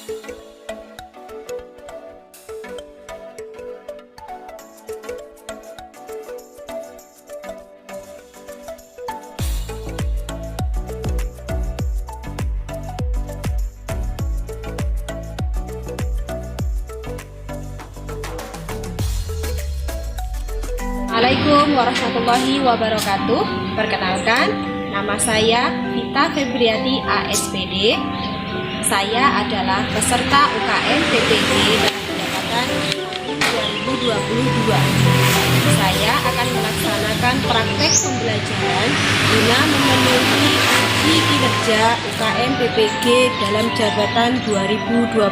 Assalamualaikum warahmatullahi wabarakatuh. Perkenalkan, nama saya Vita Febriati ASPD. Saya adalah peserta UKM PPG pendapatan 2022. Saya akan melaksanakan praktek pembelajaran guna memenuhi uji kinerja UKM PPG dalam jabatan 2022.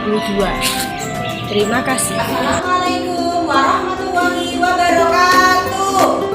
Terima kasih. Assalamualaikum warahmatullahi wabarakatuh.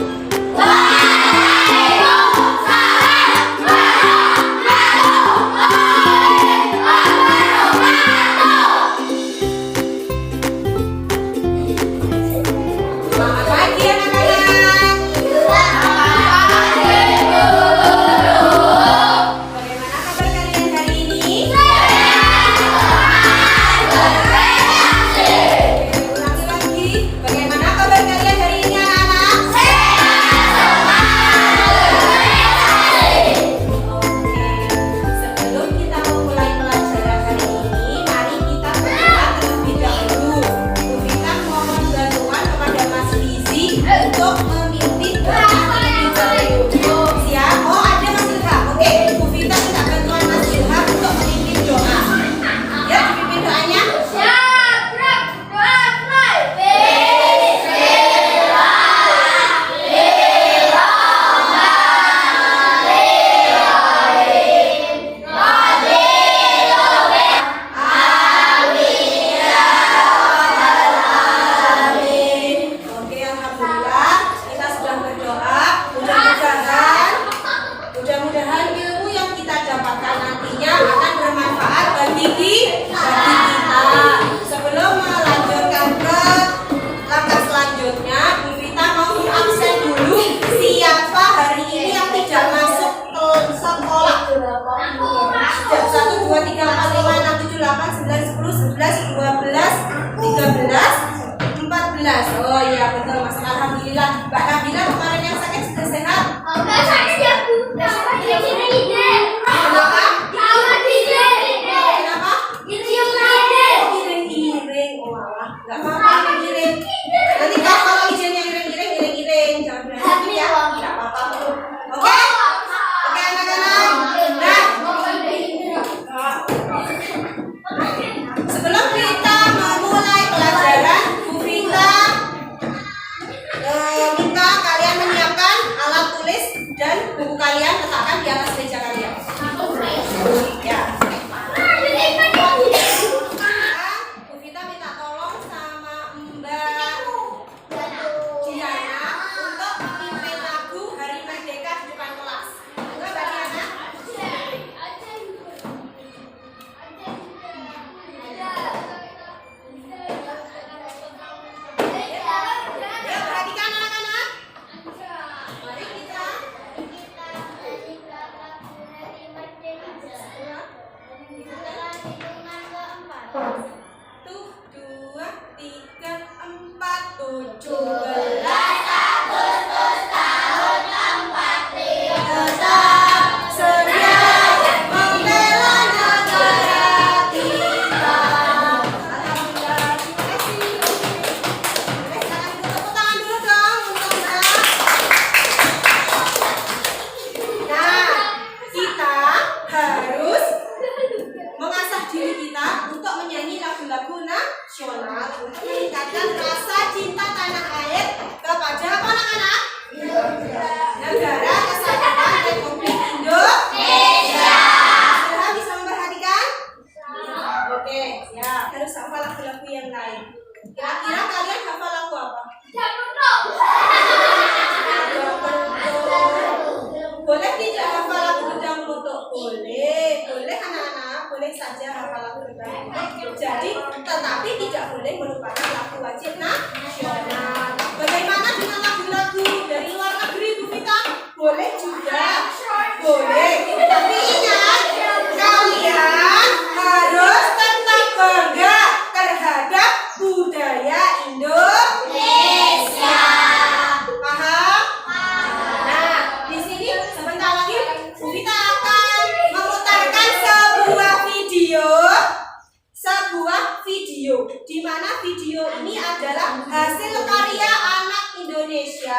Oh iya betul, Mas. Alhamdulillah. Mbak Nabila kemarin yang sakit sudah sehat? Enggak sakit ya, Bu. Kenapa? Kenapa? Iring-iring. Oh alah, enggak apa-apa iring. Nanti kalau izinnya iring-iring, jangan bilang sakit ya. Enggak apa-apa. Oke? Oke anak-anak. Nah, sebelum kita memulai pelajaran, Bu Vita minta kalian menyiapkan alat tulis dan buku kalian letakkan di atas meja kalian. Ya. Bu Vita minta tolong sama Mbak Diana untuk memimpin lagu Hari Merdeka di depan kelas. Enggak, Mbak Diana? Ya, perhatikan anak-anak. Mari kita tuh 2, 3, 4, 17 Agustus tahun 45 sedia membela negara kita. Alhamdulillah, terima kasih. Boleh silakan tepuk tangan dulu dong untuk Mbak. Nah, kita harus mengasah diri kita untuk menyanyi lagu-lagu nasional untuk meningkatkan rasa cinta tanah air kepada apa anak-anak? Negara Kesatuan Republik Indonesia. Sudah bisa memperhatikan? Oke, ya. Harus hafal lagu-lagu yang lain. Kira-kira kalian hafal lagu apa? Boleh tidak hafal lagu Gedang Kluthuk? Boleh, boleh anak-anak, boleh saja hafal lagu Gedang Kluthuk. Jadi, tetapi tidak boleh melupakan lagu wajib nasional. Bagaimana dengan lagu-lagu dari luar negeri, Bu Vita? Boleh juga, boleh. Tapi ingat, kalian harus tetap mana video ini adalah hasil karya anak Indonesia.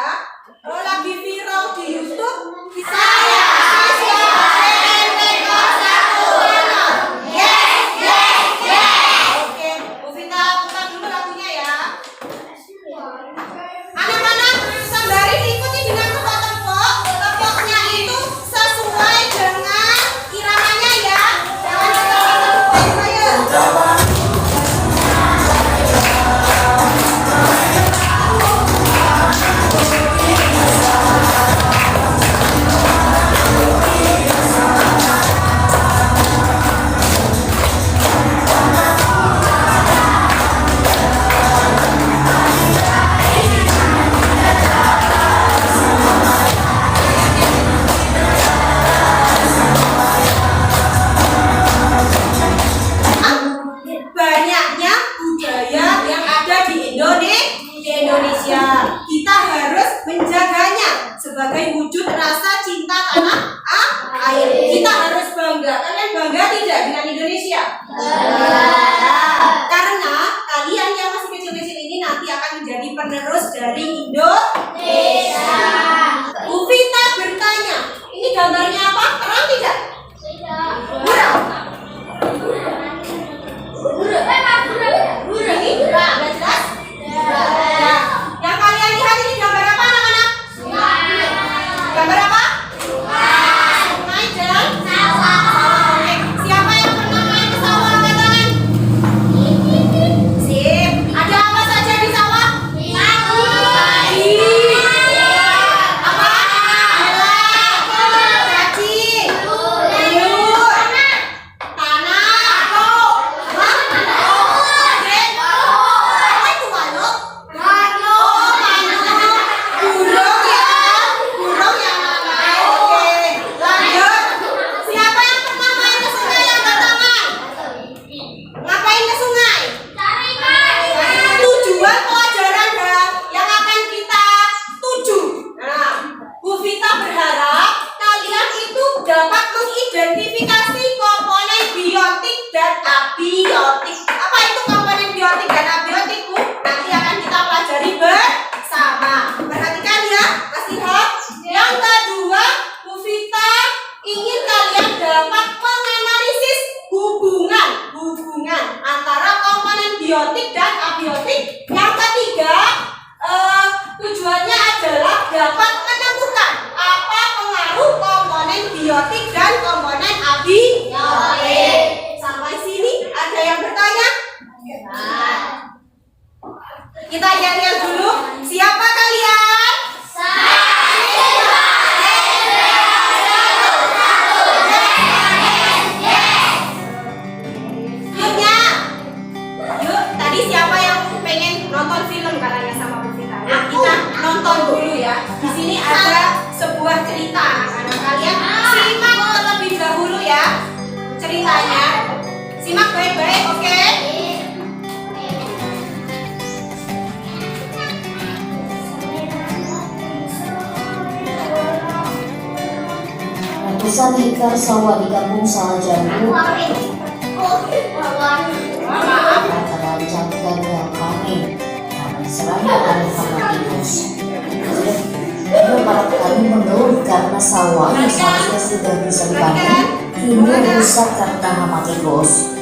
Lagi viral di YouTube. Saya siswa SMP 01. Yes. Oke, Bu Vita putar dulu lagunya ya. Anak-anak, sembari diikuti dengan tepok-tepok. Tepoknya itu sesuai dengan iramanya ya. Jangan tepok-tepok saya. Banyaknya budaya yang ada di Indonesia. Kita harus menjaganya sebagai wujud rasa cinta tanah air. Kita harus bangga. Kalian bangga tidak dengan Indonesia? Karena kalian yang masih kecil-kecil ini nanti akan menjadi penerus dari Indonesia. Bu Vita bertanya, ini gambarnya apa? Terang tidak? Buram. Ini udah jelas? Ya. Yang kalian lihat ini gambar apa anak-anak? Gambar apa? Sungai dan sawah. Oke. Siapa yang pernah main ke sawah? Angkat tangan. Sip. Ada apa saja di sawah? Padi. Apa? Cacing. Telur. Tanah. Apa itu manuk? Burung ya. Burung ya. Oke. Lanjut. Siapa yang pernah main ke sungai angkat tangan? Ngapain ke sungai? Tujuan pelajaran yang akan kita tuju. Nah, Bu Vita berharap kalian itu dapat mengidentifikasi komponen biotik dan abiotik. Apa itu komponen biotik dan abiotik, Bu? Nanti akan kita pelajari bersama. Perhatikan ya, Mas Ilham. Yang kedua, Bu Vita ingin kalian dapat menganalisis hubungan antara komponen biotik dan abiotik. Yang ketiga, tujuannya adalah dapat menemukan apa pengaruh komponen biotik dan komponen abiotik. Sampai sini ada yang bertanya? Kita lihat dulu. Siapa kalian? Yuknya. Yuk, tadi siapa yang pengen nonton film katanya sama Bu Vita? Nah, kita nonton dulu ya. Di sini ada sebuah cerita anak-anak. Kalian simak terlebih dahulu ya ceritanya. Simak baik-baik, oke? Ratusan hektar sawah di kampung Salajambu terancam gagal panen karena serangan oleh hama tikus. Para petani mengeluh karena sawah yang seharusnya sudah bisa dipanen kini rusak karena hama tikus.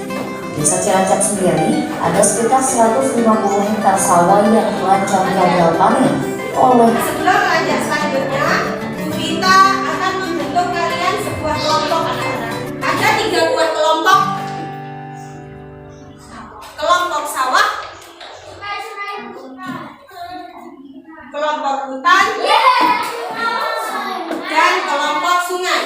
Desa Cilacap sendiri ada sekitar 150 hektar sawah yang terancam gagal panen oleh. Sebelum lanjut selanjutnya, Bu Vita akan membentuk kalian sebuah kelompok anak-anak. Ada 3 buah kelompok. Kelompok sawah, kelompok hutan, dan kelompok sungai.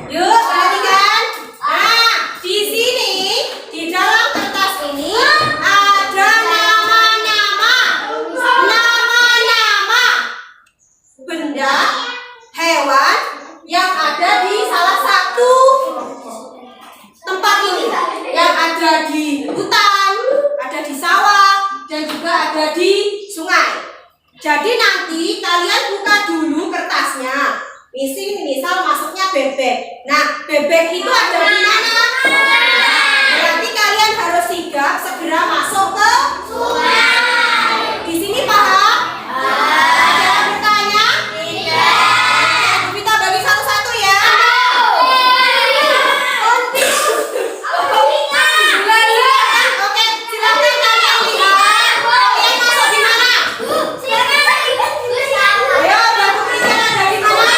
Yuk, perhatikan. Nah, di sini di dalam kertas ini ada nama-nama benda, hewan yang ada di salah satu tempat ini, yang ada di hutan, ada di sawah, dan juga ada di sungai. Jadi nanti kalian buka dulu kertasnya. Misal masuknya bebek. Nah, bebek itu ada di mana? Berarti kalian harus sigap segera masuk ke sungai. Di sini paham? Ada yang bertanya? Tidak. Kita bagi satu-satu ya. Oke, silakan kalian lihat. Kalian masuk di mana? Ayo, batu kerikil ada di mana?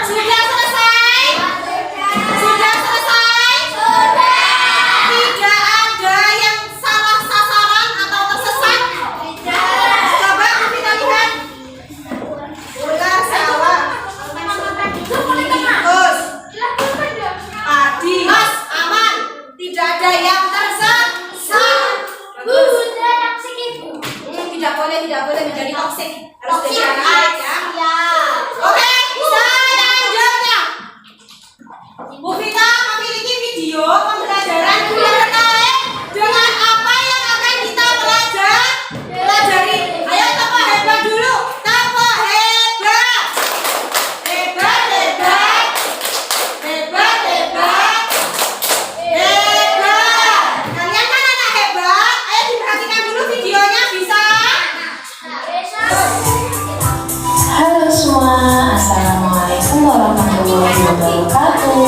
Sudah selesai? Sudah selesai? Tidak ada yang salah sasaran atau tersesat? Coba kita lihat. Ular sawah. Terus. Padi. Mas, aman. Tidak ada yang tersesat. Bagus. Tidak boleh menjadi toksik. Harus jadi anak baik ya. Oke, selanjutnya. Bu Vita memiliki video pembelajaran yang terkait dengan apa yang akan kita pelajari. Ayo tepuk hebat dulu. Tepuk hebat. Hebat, hebat. Hebat, hebat. Hebat. Kalian kan anak hebat. Ayo diperhatikan dulu videonya, bisa? Halo semua, Assalamualaikum warahmatullahi wabarakatuh.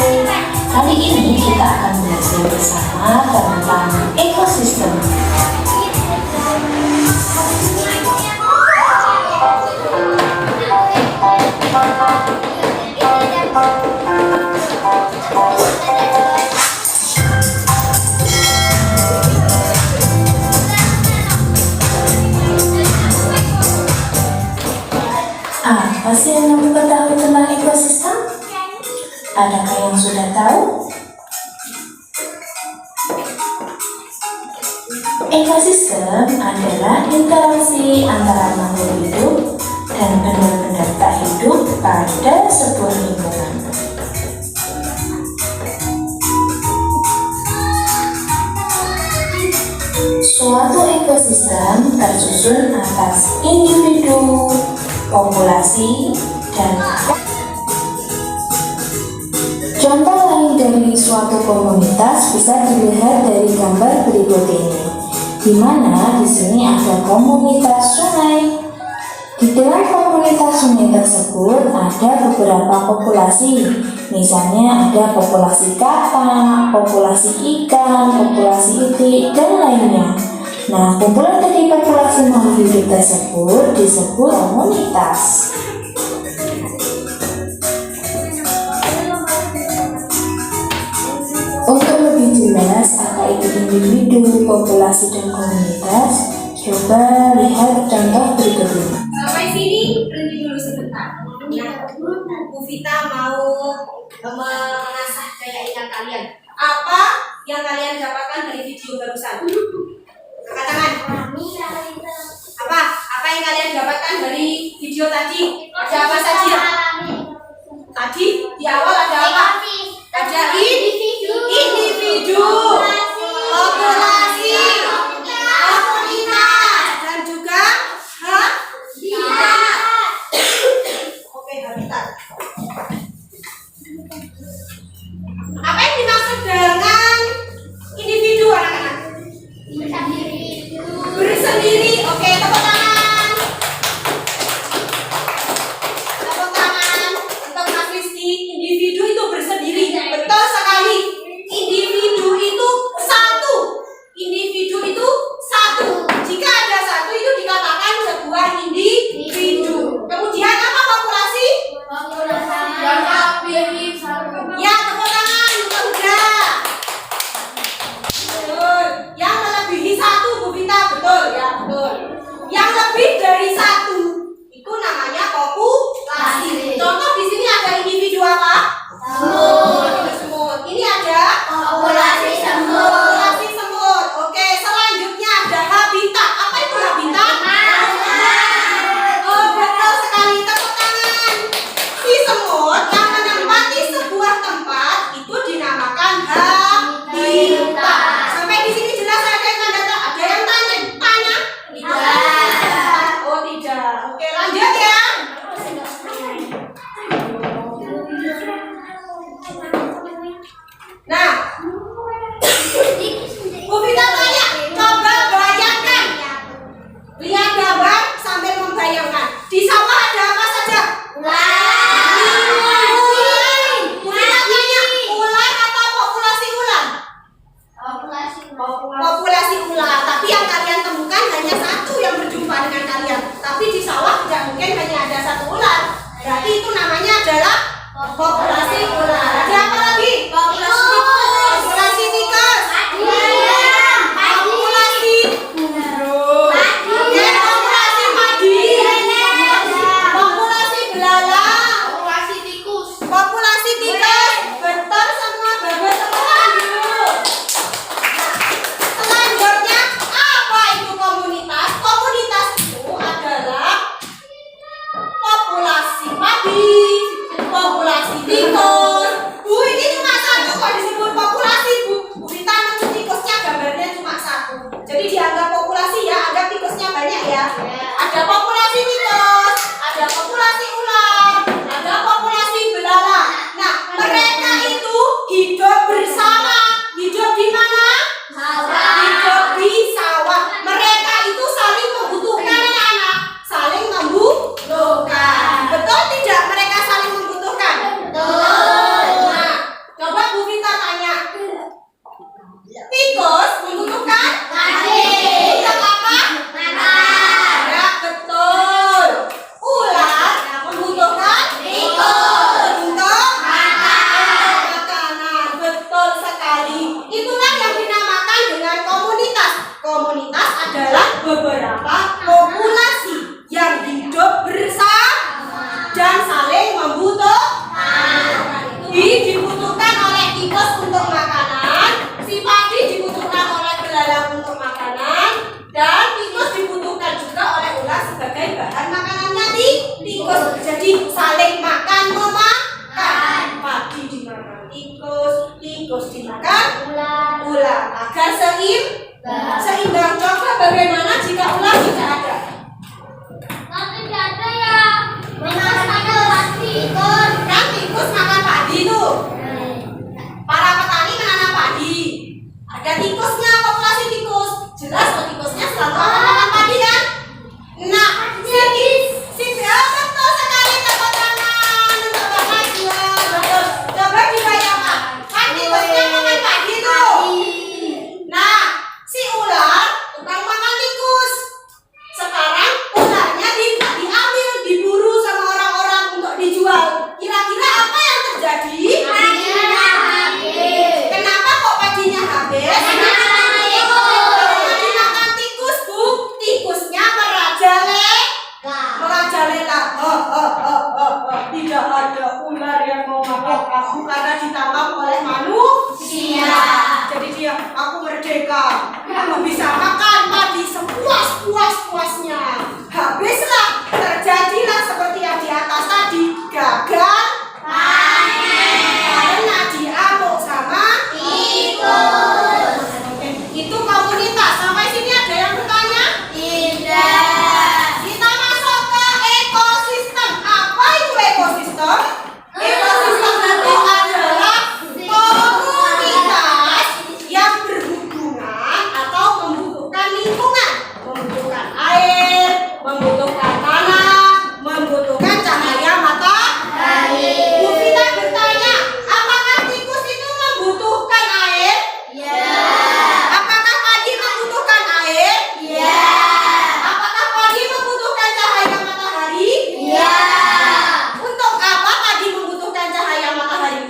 Kali ini kita akan belajar bersama tentang ekosistem. Apa sih yang kamu ketahui tentang ekosistem? Adakah yang sudah tahu? Ekosistem adalah interaksi antara makhluk hidup dan benda-benda tak hidup pada sebuah lingkungan. Suatu ekosistem tersusun atas individu, populasi, dan contoh lain dari suatu komunitas bisa dilihat dari gambar berikut ini, di mana di sini ada komunitas sungai. Di dalam komunitas sungai tersebut ada beberapa populasi, misalnya ada populasi katak, populasi ikan, populasi itik, dan lainnya. Nah, kumpulan dari populasi makhluk hidup tersebut disebut komunitas. Untuk lebih jelas apa itu individu, populasi, dan komunitas, coba lihat contoh berikut ini. Sampai sini berhenti dulu sebentar. Nah, Bu Vita mau mengasah daya ingat kalian. Apa yang kalian dapatkan dari video barusan? Angkat tangan. Apa yang kalian dapatkan dari video tadi? Ada apa saja? Tadi di awal ada apa? Ada individu, populasi, komunitas, dan juga habitat. Oke, habitat. Apa yang dimaksud dengan individu, anak-anak? Bersendiri. Oke, tepuk tangan. Tepuk tangan untuk Mas Rizky. Individu itu bersendiri. Bu Vita tanya, coba bayangkan. Lihat gambar sambil membayangkan. Di sawah ada apa saja? Ular. Bu Vita tanya, ular atau populasi ular? Populasi ular. Tapi yang kalian temukan hanya satu yang berjumpa dengan kalian. Tapi di sawah tidak mungkin hanya ada satu ular. Berarti itu namanya adalah populasi ular. Ada apa lagi? Populasi tikus. Populasi burung. Oke, populasi padi. Populasi belalang. Populasi tikus. Betul semua, bagus semua dulu. Selanjutnya, apa itu komunitas? Komunitas itu adalah populasi padi, populasi tikus. Bu, ini cuma satu kok disebut populasi, Bu. Bu Vita nemu tikusnya gambarnya cuma satu. Jadi dianggap populasi ya, anggap tikusnya banyak ya. Ada populasi tikus, ada populasi ular, ada populasi belalang. Nah, mereka itu hidup bersama. Hidup di mana? Hidup di sawah. Mereka itu saling membutuhkan anak-anak. Saling membutuhkan. Betul tidak mereka saling membutuhkan? Nah, coba Bu Vita tanya. Tikus membutuhkan? Untuk apa? Ya, betul. Ular membutuhkan? Untuk makanan. Betul sekali. Itulah yang dinamakan dengan komunitas. Komunitas adalah beberapa populasi yang hidup bersama dan saling membutuhkan. Dibutuhkan oleh tikus untuk makanan, si padi dibutuhkan oleh belalang untuk makanan, dan tikus dibutuhkan juga oleh ular sebagai bahan makanannya tikus. Jadi saling makan memakan. Padi dimakan tikus, tikus dimakan ular agar seimbang. Coba bagaimana jika ular tidak ada? Kan tikus makan padi tuh. Para petani menanam padi. Ada tikusnya, populasi tikus. Jelas kok tikusnya selalu akan makan padi kan? Nah, betul sekali, tepuk tangan untuk Bapak Juan. Betul. Coba dibayangkan, kan tikusnya makan padi tuh. Nah, si ular tukang makan tikus. Sekarang ularnya diambil, diburu sama orang-orang untuk dijual. Kira-kira apa yang terjadi? Kenapa kok padinya habis? Karena dimakan tikus, Bu. Tikusnya merajalela. Tidak ada ular yang mau makan aku karena ditangkap oleh manusia. Jadi dia, aku merdeka. Aku bisa makan padi sepuas-puasnya. Habislah, terjadilah seperti yang di atas tadi, gagal karena diamuk sama tikus. Itu komunitas. Sampai sini ada yang bertanya? Kita masuk ke ekosistem. Apa itu ekosistem? Ekosistem itu adalah komunitas yang berhubungan atau membutuhkan lingkungan, membutuhkan air, membutuhkan tanah, membutuhkan cahaya matahari. Bu Vita bertanya, apakah tikus itu membutuhkan air? Apakah padi membutuhkan air? Apakah padi membutuhkan cahaya matahari? Untuk apa padi membutuhkan cahaya matahari?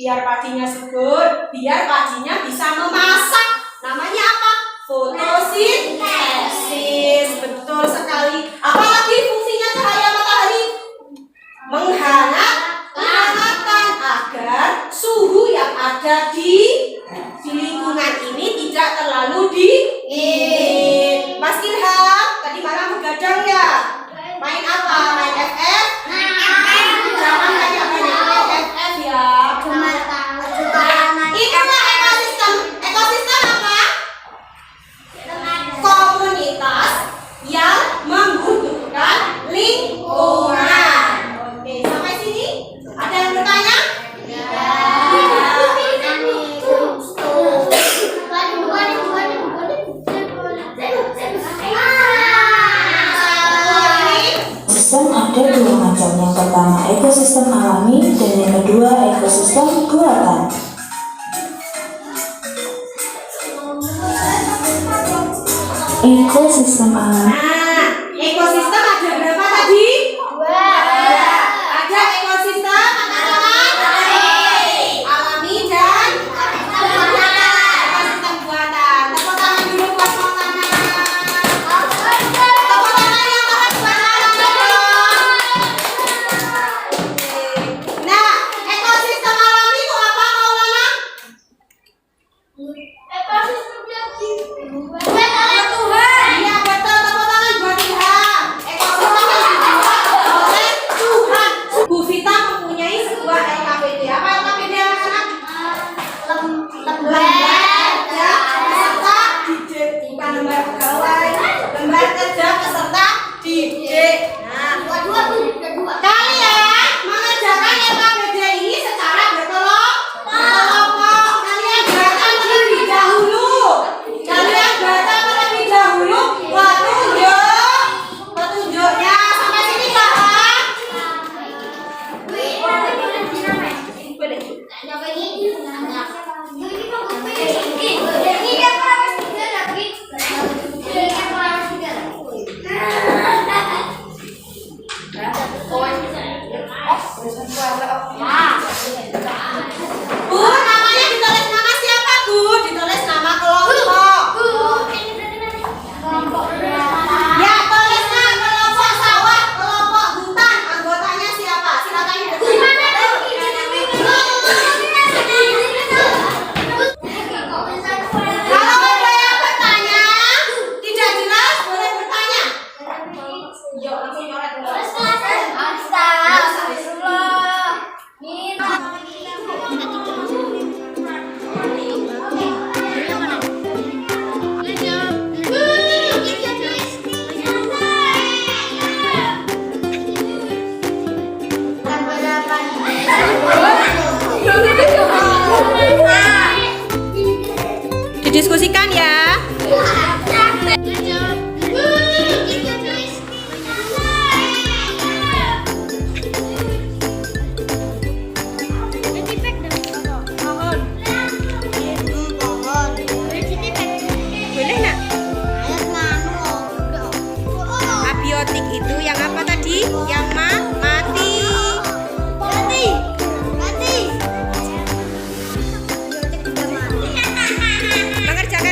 Biar padinya subur, biar padinya bisa memasak. Namanya apa? Fotosintesis. Betul sekali. Apalagi fungsinya cahaya matahari? Menghangatkan agar suhu yang ada di lingkungan ini tidak terlalu dingin. Mas Ilham, tadi malam begadang ya? Main apa? Main FF? Jangan banyak-banyak main FF ya. Itulah ekosistem Ekosistem alam. Nah, ekosistem ada berapa tadi? Ada ekosistem alami dan ekosistem buatan. Tepuk tangan dulu buat tepuk tangan. Tepuk tangan yang buat Nah, ekosistem alami itu apa, Maulana? Iya betul, tepuk tangan buat Ilham. Ekosistem yang dibuat oleh Tuhan. Bu Vita mempunyai sebuah LKPD. Apa LKPD anak-anak? Lembar kerja peserta didik, bukan lembar pegawai. Lembar kerja peserta didik. Nah, kalian mengerjakan LKPD ini secara berkelompok. Kalian baca terlebih dahulu. Petunjuknya sampai sini paham? Bu, namanya ditulis nama siapa, Bu? Ditulis nama kelompok. Ya, tulisnya kelompok sawah, kelompok hutan. Anggotanya siapa? Silakan Kalau ada yang bertanya, tidak jelas, boleh bertanya. Yuk, langsung nyoret dulu. Didiskusikan ya. Boleh nak? Abiotik itu yang apa tadi? Yang mati. Mengerjakan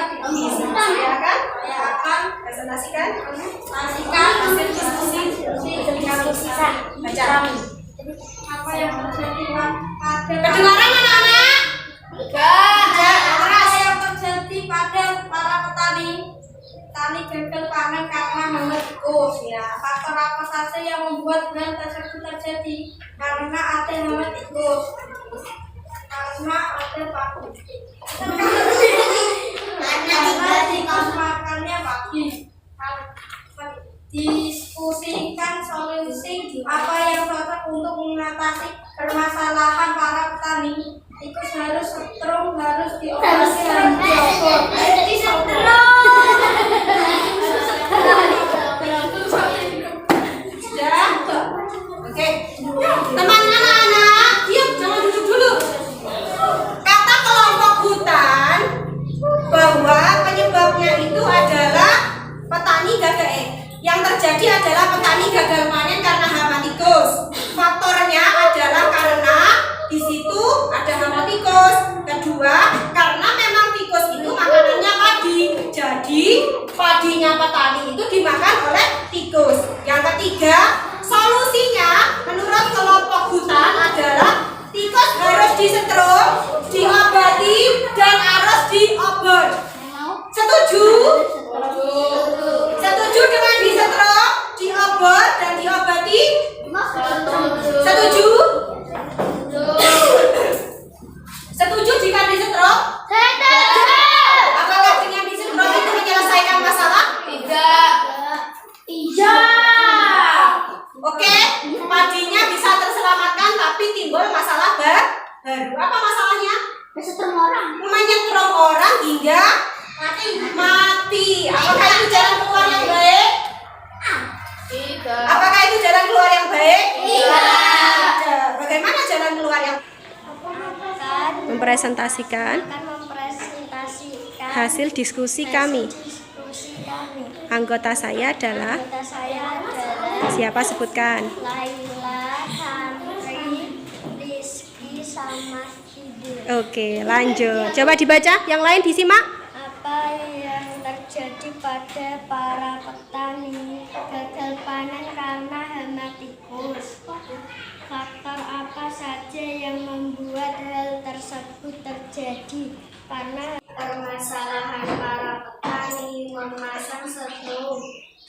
Saya akan presentasikan hasil diskusi baca. Apa yang terjadi pada Kedengaran anak-anak? apa yang terjadi pada para petani gagal panen karena hama tikus ya. Faktor apa saja yang membuat hal tersebut terjadi? Karena ada hama tikus, karena ada paku, karena tikus makannya pagi. Diskusikan solusi apa yang cocok untuk mengatasi permasalahan para petani. Tikus harus setrum, harus diobati, harus diobor. Sudah? Oke. Teman anak-anak, diam, jangan duduk dulu. Kata kelompok hutan bahwa penyebabnya itu adalah petani gagal yang terjadi adalah petani gagal panen karena hama tikus. Faktornya adalah karena di situ ada hama tikus. Kedua, karena memang tikus itu makanannya padi. Jadi padinya petani itu dimakan oleh tikus. Yang ketiga, solusinya menurut kelompok hutan adalah tikus harus disetrum, diobati, dan harus diobor. Setuju? Setuju dengan disetrum, diobor, dan diobati? Setuju? Setuju jika disetrum? Apakah dengan disetrum itu menyelesaikan masalah? Iya. Oke, padinya bisa terselamatkan tapi timbul masalah baru. Apa masalahnya? Menyetrum orang hingga mati. Apakah itu jalan keluar yang baik? Apakah itu jalan keluar yang baik? Tidak. Bagaimana jalan keluar yang mempresentasikan hasil diskusi kami. Anggota saya adalah siapa, sebutkan? Laila, Santri, Rizky, sama Sidil. Oke, lanjut. Coba dibaca, yang lain disimak. Apa yang terjadi pada para petani gagal panen karena hama tikus? Faktor apa saja yang membuat hal tersebut terjadi? Karena permasalahan para petani memasang setrum,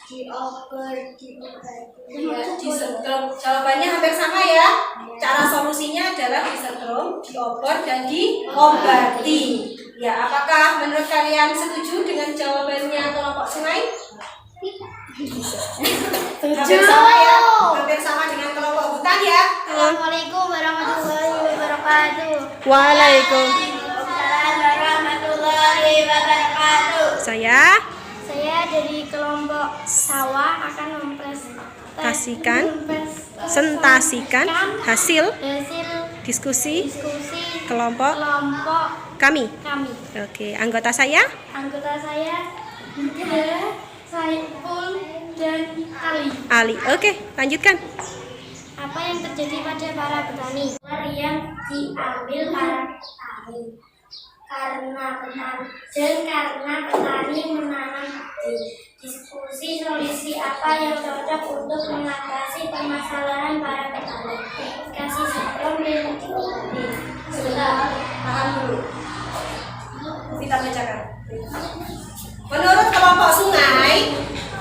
diobor, diobati. Disetrum. Jawabannya hampir sama ya. Cara solusinya adalah disetrum, diobor, dan diobati. Ya, apakah menurut kalian setuju dengan jawabannya kelompok sungai? Hampir sama ya. Hampir sama dengan kelompok hutan ya. Assalamualaikum warahmatullahi wabarakatuh. Waalaikumsalam warahmatullahi wabarakatuh. Saya dari kelompok sawah akan sentasikan hasil diskusi kelompok kami. Oke, anggota saya? Hida, Saiful, dan Ali. Oke, lanjutkan. Apa yang terjadi pada para petani? Yang diambil para petani karena petani menanam padi. Diskusi solusi apa yang cocok untuk mengatasi permasalahan para petani. Kasih setrum dan diobati. Sudah, tahan dulu. Kita bacakan. Menurut kelompok sungai,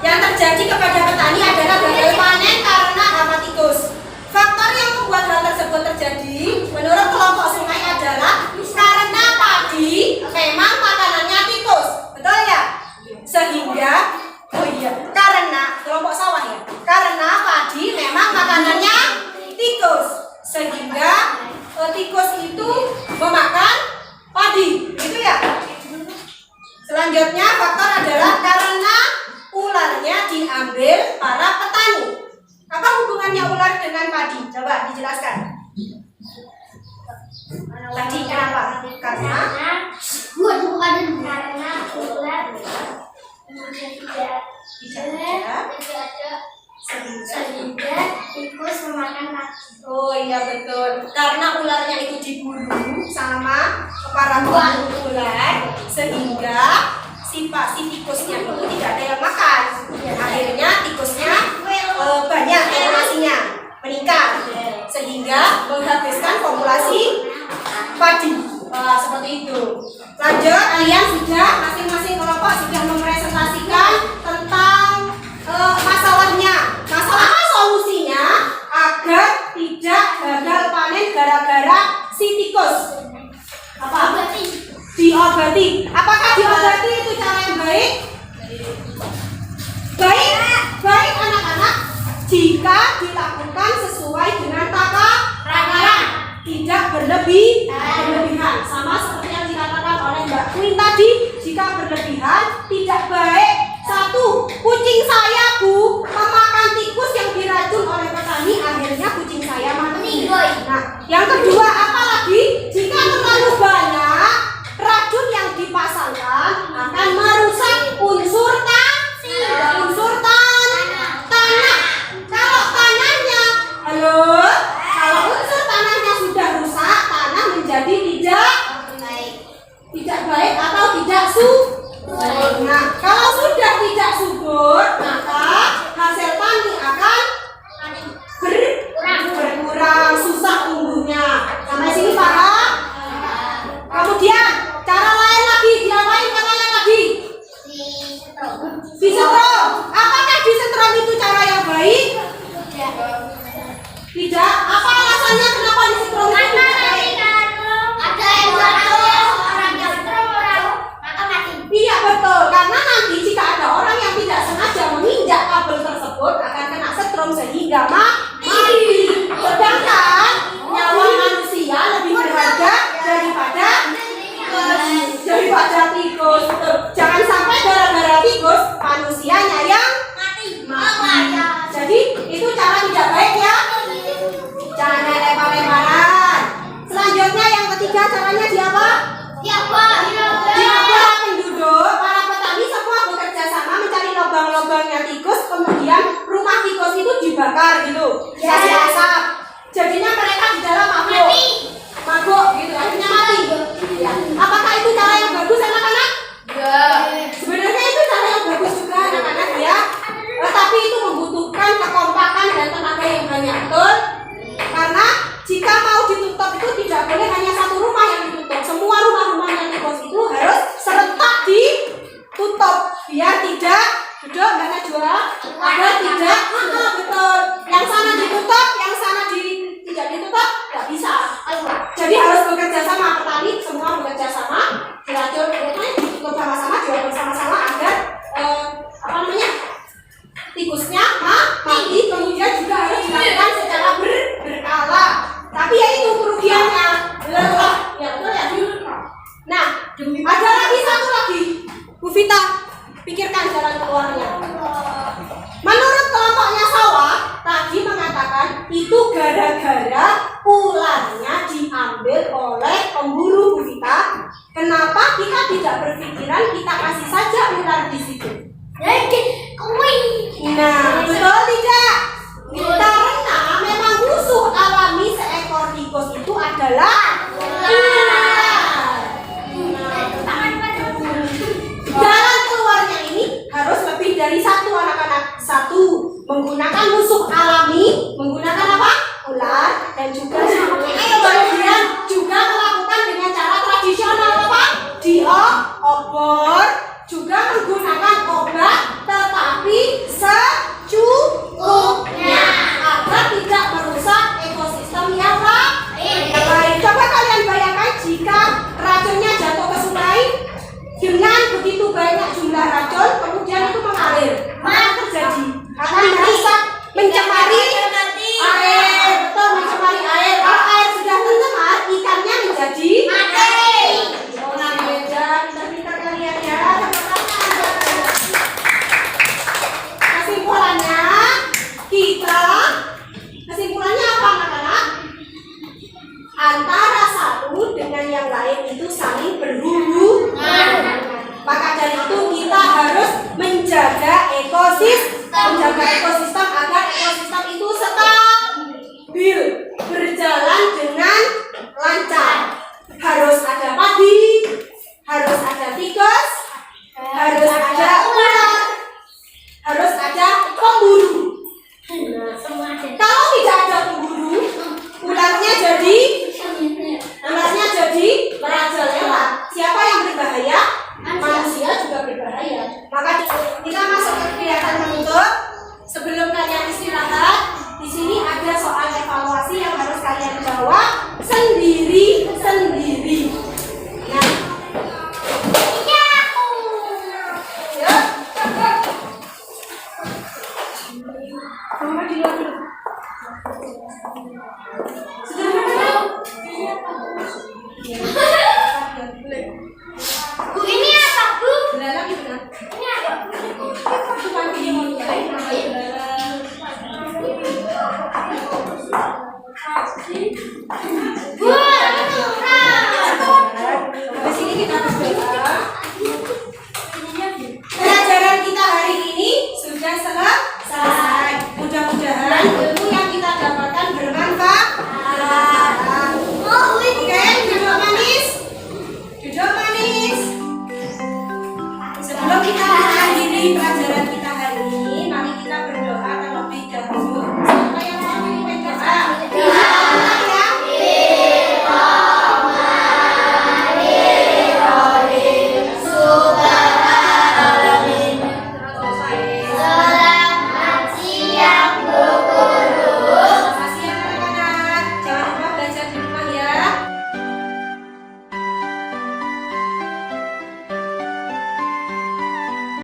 yang terjadi kepada petani adalah gagal panen karena hama tikus. Faktor yang membuat hal tersebut terjadi menurut kelompok sungai adalah karena padi memang makanannya tikus. Betul ya? Sehingga karena kelompok sawah ya. Karena padi memang makanannya tikus. Sehingga tikus itu memakan padi. Gitu ya? Selanjutnya faktor adalah karena ularnya diambil para petani. Apa hubungannya ular dengan padi? Coba dijelaskan. Tadi kenapa? Karena ular tidak ada sehingga tikus memakan padi. oh iya betul. Karena ularnya itu diburu sama para pemburu ular, sehingga antisipasi tikusnya itu tidak ada yang makan. Akhirnya tikusnya banyak populasinya, meningkat, sehingga menghabiskan populasi padi. Seperti itu. Lanjut, kalian sudah masing-masing kelompok sudah mempresentasikan tentang masalahnya. Masalah solusinya agar tidak gagal panen gara-gara si tikus. Apa? Diobati. Apakah diobati itu cara yang baik? Baik anak-anak, jika dilakukan sesuai dengan takaran, tidak berlebihan. Sama seperti yang dikatakan oleh Mbak Queen tadi, jika berlebihan tidak baik. Satu, kucing saya Bu memakan tikus yang diracun oleh petani, akhirnya kucing saya mati. Nah, yang kedua apa lagi? Jika terlalu banyak racun yang dipasangkan akan merusak unsur tanah. Kalau tanahnya, kalau unsur tanahnya sudah rusak, tanah menjadi tidak baik atau tidak subur. Nah, kalau sudah tidak subur, maka hasil panen akan berkurang, susah tumbuhnya. Sampai sini paham? Kemudian cara lain lagi, diapain katanya tadi? Disetrum. Apakah disetrum itu cara yang baik? Tidak. Apa alasannya kenapa disetrum itu tidak baik? Iya betul, karena nanti jika ada orang yang tidak sengaja menginjak kabel tersebut akan kena setrum sehingga mati. Sedangkan nyawa manusia lebih berharga daripada tikus. Jangan sampai gara-gara tikus manusianya yang mati. Jadi itu cara tidak baik ya. Jangan lempar-lemparan. Selanjutnya yang ketiga caranya diapa? Diapa penduduk, para petani semua bekerja sama mencari lubang-lubangnya tikus, kemudian rumah tikus itu dibakar gitu, kasih asap. Jadinya mereka di dalam mabuk gitu, akhirnya mati. Ya. Apakah itu cara yang bagus anak-anak? Sebenarnya itu cara yang bagus juga anak-anak ya. Tetapi itu membutuhkan kekompakan dan tenaga yang banyak, betul? Karena jika mau ditutup itu tidak boleh hanya satu rumah yang ditutup. Semua rumah-rumahnya tikus itu harus serentak ditutup biar tidak duduk Mbak Najwa, agar tidak betul. Yang sana ditutup, yang sana tidak ditutup, nggak bisa. Jadi harus bekerja sama, petani semua bekerja sama, diatur ditutup sama-sama, jual bersama-sama agar tikusnya mati. Kemudian juga harus dilakukan secara berkala. Tapi ya itu kerugiannya lelah, ya betul ya. Nah, ada lagi satu lagi, Bu Vita, pikirkan jalan keluarnya. Menurut kelompoknya sawah tadi mengatakan itu gara-gara ularnya diambil oleh pemburu, Bu Vita. Kenapa kita tidak berpikiran kita kasih saja ular di situ? Nah, betul tidak? Karena memang musuh alami seekor tikus itu adalah ular. Jalan keluarnya ini harus lebih dari satu anak-anak. Satu, menggunakan musuh alami, menggunakan apa? Ular, dan juga kemudian juga melakukan dengan cara tradisional apa? Diobor, juga menggunakan obat, tetapi secukupnya agar tidak merusak ekosistem yang lain. Coba kalian bayangkan jika racunnya jatuh ke sungai dengan begitu banyak jumlah racun, kemudian itu mengalir, apa terjadi? Akan merusak, mencemari air, betul, mencemari air. Kalau air sudah tercemar, ikannya menjadi mati. Nah, beda, pintar-pintar kalian ya. Kesimpulannya apa anak-anak? Antara satu dengan yang lain itu saling berhubungan. Maka dari itu kita harus menjaga ekosistem agar ekosistem itu stabil, berjalan dengan lancar. Harus ada padi, harus